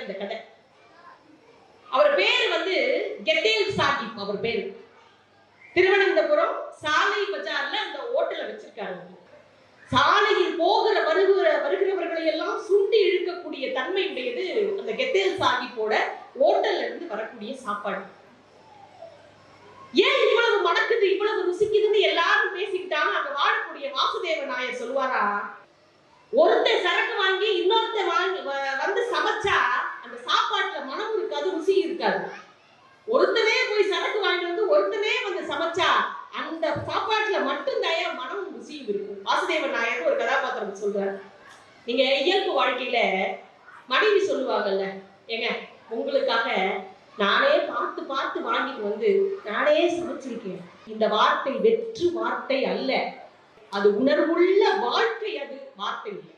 இந்த கதை. அவர் பேரு கெத்தேல் சாஹிப். அவர் பேரு திருவனந்தபுரம் சாலை பஜார்ல அந்த ஓட்டலை வச்சிருக்காரு. சாலையில் வருகிறவர்களை எல்லாம் சுண்டி இழுக்கக்கூடிய தன்மை உடையது அந்த கெத்தேல் சாஹிப்போட ஓட்டல்ல இருந்து வரக்கூடிய சாப்பாடு. ஏன் இவ்வளவு மணக்குது, இவ்வளவு ருசிக்குதுன்னு எல்லாரும் பேசிக்கிட்டாங்க. அங்க வாழக்கூடிய வாசுதேவ நாயர் சொல்லுவாரா, ஒருத்தர் சரக்கு வாங்கி இன்னொருத்தர் வந்து சமைச்சா அந்த சாப்பாட்டுல மனம் இருக்காது, ருசி இருக்காது. ஒருத்தனே போய் சரக்கு வாங்கிட்டு வந்து ஒருத்தனே வந்து சமைச்சா அந்த சாப்பாட்டுல மட்டும் தான் மனமும் ருசியும் இருக்கும். வாசுதேவ நாயர் ஒரு கதாபாத்திரம் சொல்றாரு. நீங்க இயல்பு வாழ்க்கையில மனைவி சொல்லுவாங்கல்ல, ஏங்க உங்களுக்காக நானே பார்த்து பார்த்து வாங்கிட்டு வந்து நானே சமைச்சிருக்கேன். இந்த வார்த்தை வெற்று வார்த்தை அல்ல, அது உணர்வுள்ள வாழ்க்கை, அது வார்த்தை இல்லை.